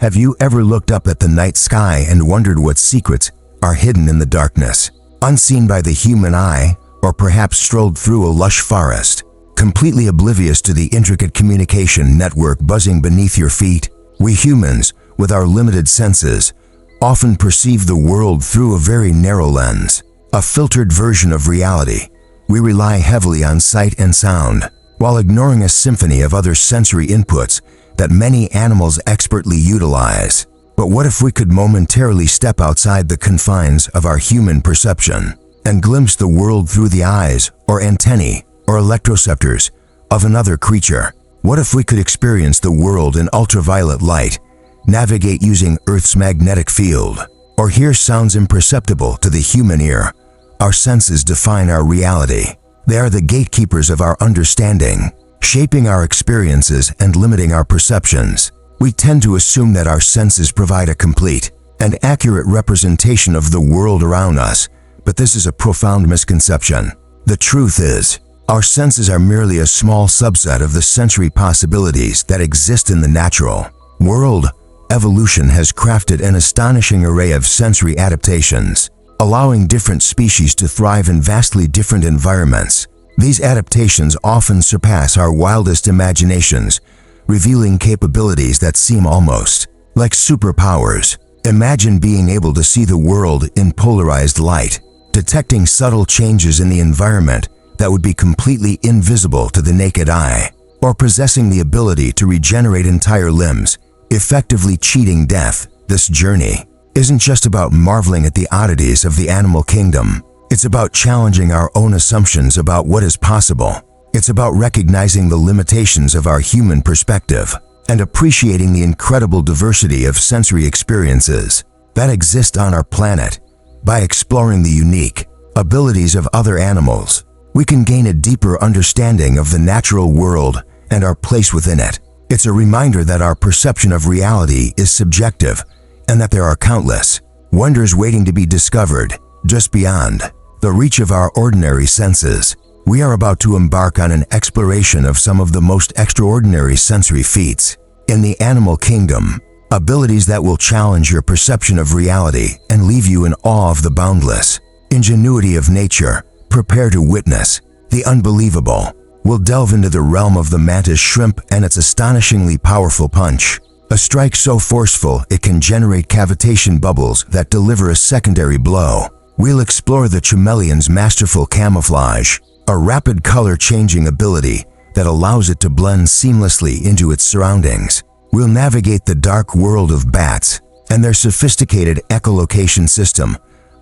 Have you ever looked up at the night sky and wondered what secrets are hidden in the darkness, unseen by the human eye, or perhaps strolled through a lush forest, completely oblivious to the intricate communication network buzzing beneath your feet? We humans, with our limited senses, often perceive the world through a very narrow lens, a filtered version of reality. We rely heavily on sight and sound, while ignoring a symphony of other sensory inputs that many animals expertly utilize. But what if we could momentarily step outside the confines of our human perception and glimpse the world through the eyes or antennae or electroceptors of another creature? What if we could experience the world in ultraviolet light, navigate using Earth's magnetic field, or hear sounds imperceptible to the human ear? Our senses define our reality. They are the gatekeepers of our understanding, shaping our experiences and limiting our perceptions. We tend to assume that our senses provide a complete and accurate representation of the world around us, but this is a profound misconception. The truth is, our senses are merely a small subset of the sensory possibilities that exist in the natural world. Evolution has crafted an astonishing array of sensory adaptations, allowing different species to thrive in vastly different environments. These adaptations often surpass our wildest imaginations, revealing capabilities that seem almost like superpowers. Imagine being able to see the world in polarized light, detecting subtle changes in the environment that would be completely invisible to the naked eye, or possessing the ability to regenerate entire limbs, effectively cheating death. This journey isn't just about marveling at the oddities of the animal kingdom. It's about challenging our own assumptions about what is possible. It's about recognizing the limitations of our human perspective and appreciating the incredible diversity of sensory experiences that exist on our planet. By exploring the unique abilities of other animals, we can gain a deeper understanding of the natural world and our place within it. It's a reminder that our perception of reality is subjective and that there are countless wonders waiting to be discovered just beyond the reach of our ordinary senses. We are about to embark on an exploration of some of the most extraordinary sensory feats in the animal kingdom, abilities that will challenge your perception of reality and leave you in awe of the boundless ingenuity of nature. Prepare to witness the unbelievable. We'll delve into the realm of the mantis shrimp and its astonishingly powerful punch, a strike so forceful it can generate cavitation bubbles that deliver a secondary blow. We'll explore the chameleon's masterful camouflage, a rapid color-changing ability that allows it to blend seamlessly into its surroundings. We'll navigate the dark world of bats and their sophisticated echolocation system,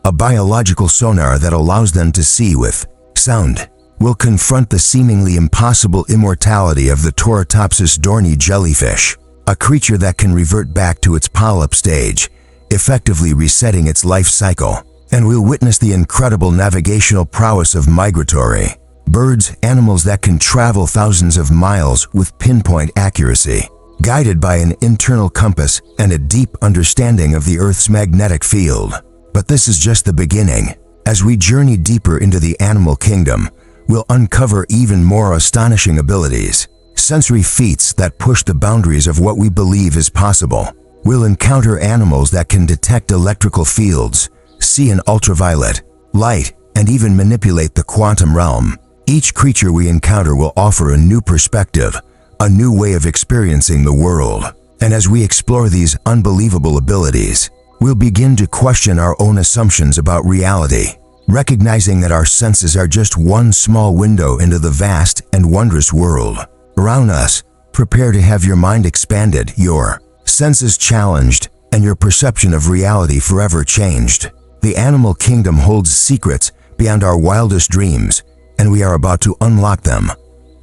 a biological sonar that allows them to see with sound. We'll confront the seemingly impossible immortality of the Torotopsis dohrnii jellyfish, a creature that can revert back to its polyp stage, effectively resetting its life cycle. And we'll witness the incredible navigational prowess of migratory birds, animals that can travel thousands of miles with pinpoint accuracy, guided by an internal compass and a deep understanding of the Earth's magnetic field. But this is just the beginning. As we journey deeper into the animal kingdom, we'll uncover even more astonishing abilities, sensory feats that push the boundaries of what we believe is possible. We'll encounter animals that can detect electrical fields, see in ultraviolet light, and even manipulate the quantum realm. Each creature we encounter will offer a new perspective, a new way of experiencing the world. And as we explore these unbelievable abilities, we'll begin to question our own assumptions about reality, recognizing that our senses are just one small window into the vast and wondrous world around us. Prepare to have your mind expanded, your senses challenged, and your perception of reality forever changed. The animal kingdom holds secrets beyond our wildest dreams, and we are about to unlock them.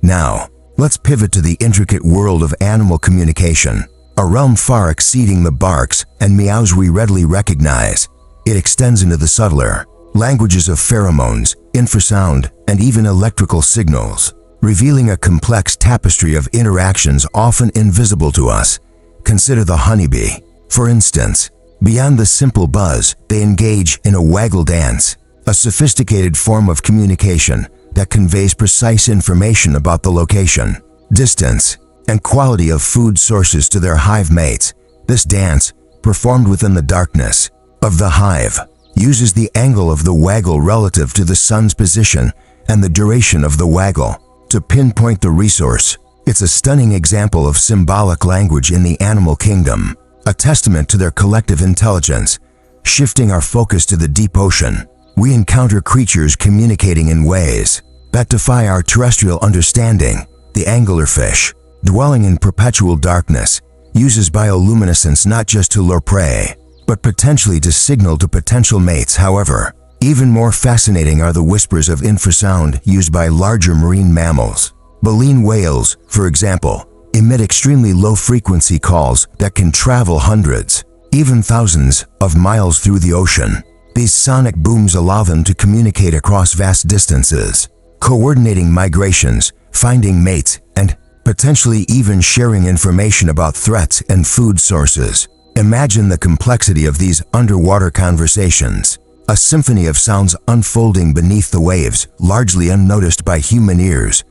Now, let's pivot to the intricate world of animal communication, a realm far exceeding the barks and meows we readily recognize. It extends into the subtler languages of pheromones, infrasound, and even electrical signals, revealing a complex tapestry of interactions often invisible to us. Consider the honeybee, for instance. Beyond the simple buzz, they engage in a waggle dance, a sophisticated form of communication that conveys precise information about the location, distance, and quality of food sources to their hive mates. This dance, performed within the darkness of the hive, uses the angle of the waggle relative to the sun's position and the duration of the waggle to pinpoint the resource. It's a stunning example of symbolic language in the animal kingdom, a testament to their collective intelligence. Shifting our focus to the deep ocean, we encounter creatures communicating in ways that defy our terrestrial understanding. The anglerfish, dwelling in perpetual darkness, uses bioluminescence not just to lure prey, but potentially to signal to potential mates. However, even more fascinating are the whispers of infrasound used by larger marine mammals. Baleen whales, for example, emit extremely low-frequency calls that can travel hundreds, even thousands, of miles through the ocean. These sonic booms allow them to communicate across vast distances, coordinating migrations, finding mates, and potentially even sharing information about threats and food sources. Imagine the complexity of these underwater conversations, a symphony of sounds unfolding beneath the waves, largely unnoticed by human ears.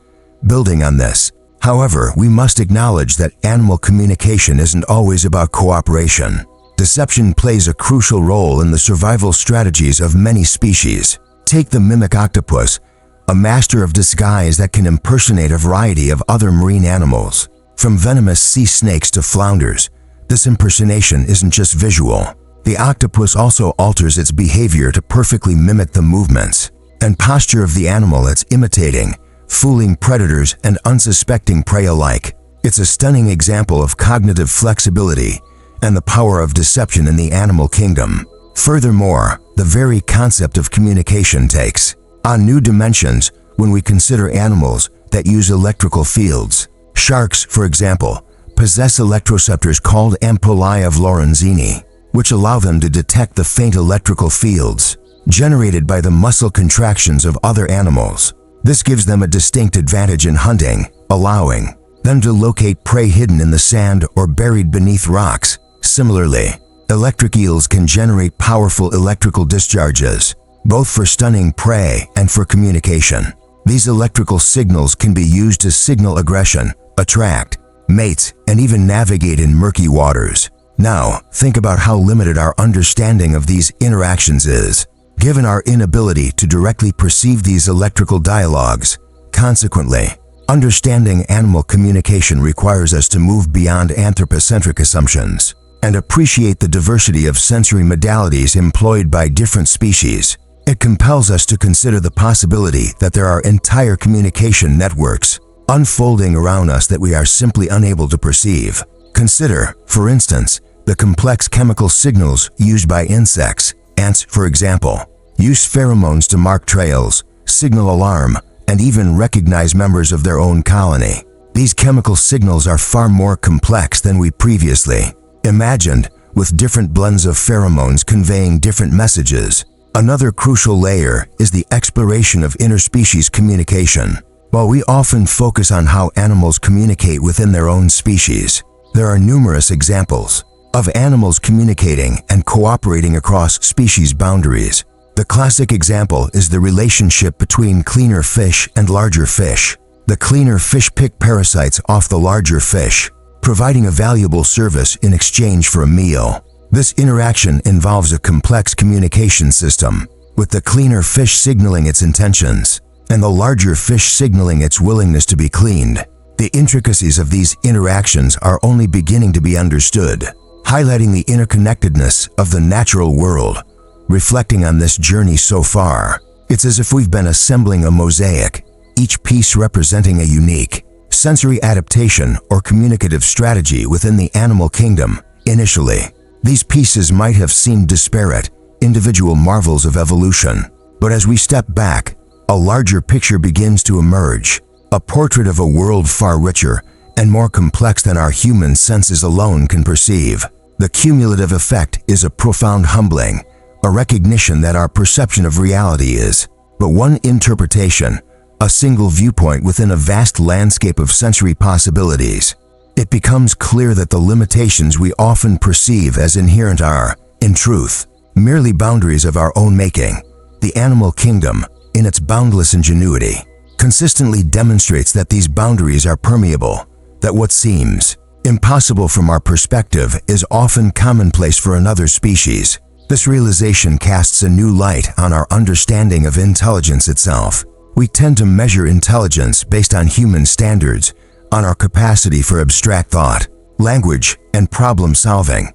Building on this, however, we must acknowledge that animal communication isn't always about cooperation. Deception plays a crucial role in the survival strategies of many species. Take the mimic octopus, a master of disguise that can impersonate a variety of other marine animals. From venomous sea snakes to flounders, this impersonation isn't just visual. The octopus also alters its behavior to perfectly mimic the movements and posture of the animal it's imitating, fooling predators and unsuspecting prey alike. It's a stunning example of cognitive flexibility and the power of deception in the animal kingdom. Furthermore, the very concept of communication takes on new dimensions when we consider animals that use electrical fields. Sharks, for example, possess electroceptors called ampullae of Lorenzini, which allow them to detect the faint electrical fields generated by the muscle contractions of other animals. This gives them a distinct advantage in hunting, allowing them to locate prey hidden in the sand or buried beneath rocks. Similarly, electric eels can generate powerful electrical discharges, both for stunning prey and for communication. These electrical signals can be used to signal aggression, attract mates, and even navigate in murky waters. Now, think about how limited our understanding of these interactions is, given our inability to directly perceive these electrical dialogues. Consequently, understanding animal communication requires us to move beyond anthropocentric assumptions and appreciate the diversity of sensory modalities employed by different species. It compels us to consider the possibility that there are entire communication networks unfolding around us that we are simply unable to perceive. Consider, for instance, the complex chemical signals used by insects. Ants, for example, use pheromones to mark trails, signal alarm, and even recognize members of their own colony. These chemical signals are far more complex than we previously imagined, with different blends of pheromones conveying different messages. Another crucial layer is the exploration of interspecies communication. While we often focus on how animals communicate within their own species, there are numerous examples of animals communicating and cooperating across species boundaries. The classic example is the relationship between cleaner fish and larger fish. The cleaner fish pick parasites off the larger fish, providing a valuable service in exchange for a meal. This interaction involves a complex communication system, with the cleaner fish signaling its intentions and the larger fish signaling its willingness to be cleaned. The intricacies of these interactions are only beginning to be understood, highlighting the interconnectedness of the natural world. Reflecting on this journey so far, it's as if we've been assembling a mosaic, each piece representing a unique sensory adaptation or communicative strategy within the animal kingdom. Initially, these pieces might have seemed disparate, individual marvels of evolution. But as we step back, a larger picture begins to emerge, a portrait of a world far richer and more complex than our human senses alone can perceive. The cumulative effect is a profound humbling, a recognition that our perception of reality is but one interpretation, a single viewpoint within a vast landscape of sensory possibilities. It becomes clear that the limitations we often perceive as inherent are, in truth, merely boundaries of our own making. The animal kingdom, in its boundless ingenuity, consistently demonstrates that these boundaries are permeable, that what seems Impossible from our perspective is often commonplace for another species. This realization casts a new light on our understanding of intelligence itself. We tend to measure intelligence based on human standards, on our capacity for abstract thought, language, and problem solving.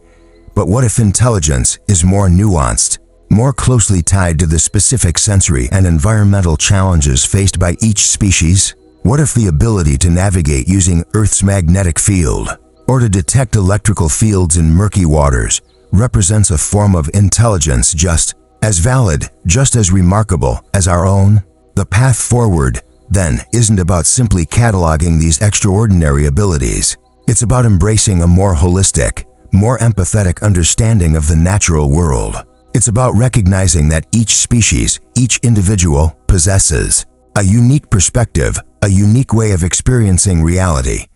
But what if intelligence is more nuanced, more closely tied to the specific sensory and environmental challenges faced by each species? What if the ability to navigate using Earth's magnetic field, or to detect electrical fields in murky waters, represents a form of intelligence just as valid, just as remarkable as our own? The path forward, then, isn't about simply cataloging these extraordinary abilities. It's about embracing a more holistic, more empathetic understanding of the natural world. It's about recognizing that each species, each individual, possesses a unique perspective, a unique way of experiencing reality.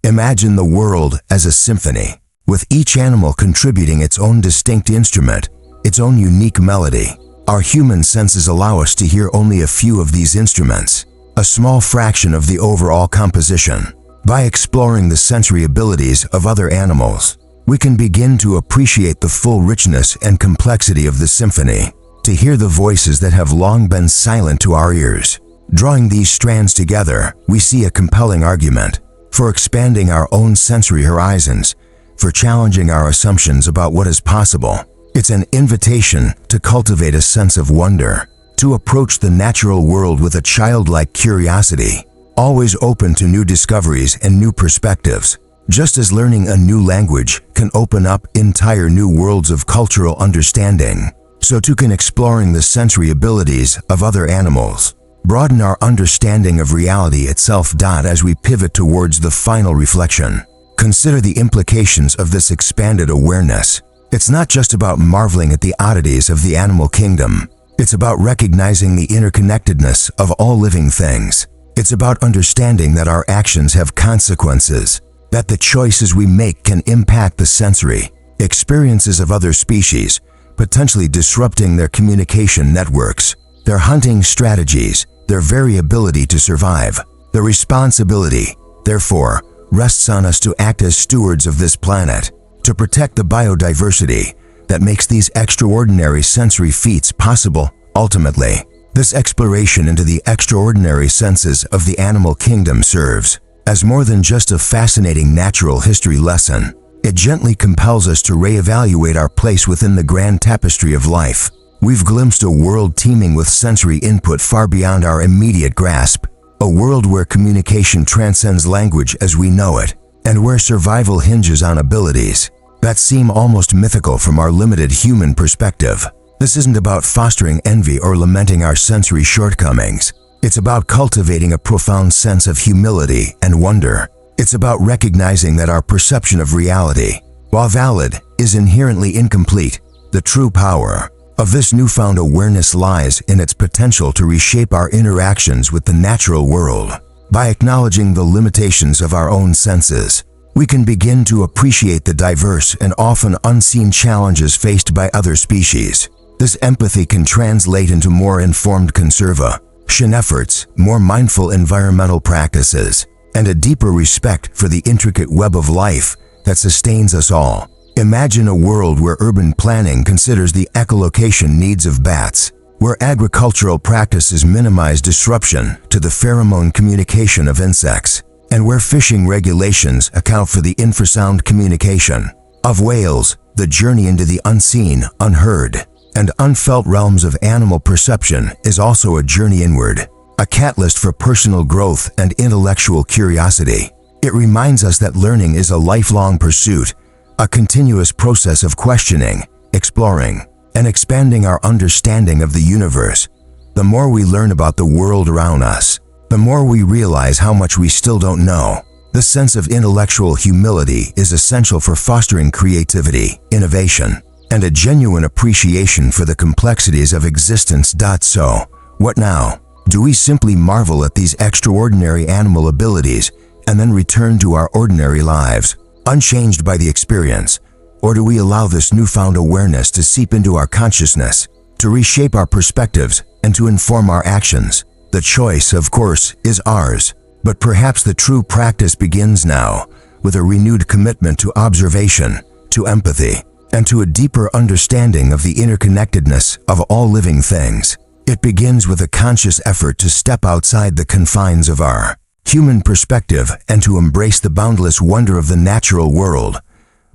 Imagine the world as a symphony, with each animal contributing its own distinct instrument, its own unique melody. Our human senses allow us to hear only a few of these instruments, a small fraction of the overall composition. By exploring the sensory abilities of other animals, we can begin to appreciate the full richness and complexity of the symphony, to hear the voices that have long been silent to our ears. Drawing these strands together, we see a compelling argument for expanding our own sensory horizons, for challenging our assumptions about what is possible. It's an invitation to cultivate a sense of wonder, to approach the natural world with a childlike curiosity, always open to new discoveries and new perspectives. Just as learning a new language can open up entire new worlds of cultural understanding, so too can exploring the sensory abilities of other animals broaden our understanding of reality itself. As we pivot towards the final reflection, consider the implications of this expanded awareness. It's not just about marveling at the oddities of the animal kingdom. It's about recognizing the interconnectedness of all living things. It's about understanding that our actions have consequences, that the choices we make can impact the sensory experiences of other species, potentially disrupting their communication networks, their hunting strategies, their very ability to survive. The responsibility, therefore, rests on us to act as stewards of this planet, to protect the biodiversity that makes these extraordinary sensory feats possible. Ultimately, this exploration into the extraordinary senses of the animal kingdom serves as more than just a fascinating natural history lesson. It gently compels us to reevaluate our place within the grand tapestry of life. We've glimpsed a world teeming with sensory input far beyond our immediate grasp, a world where communication transcends language as we know it, and where survival hinges on abilities that seem almost mythical from our limited human perspective. This isn't about fostering envy or lamenting our sensory shortcomings. It's about cultivating a profound sense of humility and wonder. It's about recognizing that our perception of reality, while valid, is inherently incomplete. The true power of this newfound awareness lies in its potential to reshape our interactions with the natural world. By acknowledging the limitations of our own senses, we can begin to appreciate the diverse and often unseen challenges faced by other species. This empathy can translate into more informed conservation efforts, more mindful environmental practices, and a deeper respect for the intricate web of life that sustains us all. Imagine a world where urban planning considers the echolocation needs of bats, where agricultural practices minimize disruption to the pheromone communication of insects, and where fishing regulations account for the infrasound communication of whales. The journey into the unseen, unheard, and unfelt realms of animal perception is also a journey inward, a catalyst for personal growth and intellectual curiosity. It reminds us that learning is a lifelong pursuit, a continuous process of questioning, exploring, and expanding our understanding of the universe. The more we learn about the world around us, the more we realize how much we still don't know. This sense of intellectual humility is essential for fostering creativity, innovation, and a genuine appreciation for the complexities of existence. So, what now? Do we simply marvel at these extraordinary animal abilities and then return to our ordinary lives, unchanged by the experience? Or do we allow this newfound awareness to seep into our consciousness, to reshape our perspectives, and to inform our actions? The choice, of course, is ours, but perhaps the true practice begins now, with a renewed commitment to observation, to empathy, and to a deeper understanding of the interconnectedness of all living things. It begins with a conscious effort to step outside the confines of our human perspective and to embrace the boundless wonder of the natural world.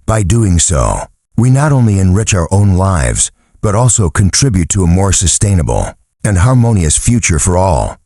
By doing so, we not only enrich our own lives, but also contribute to a more sustainable and harmonious future for all.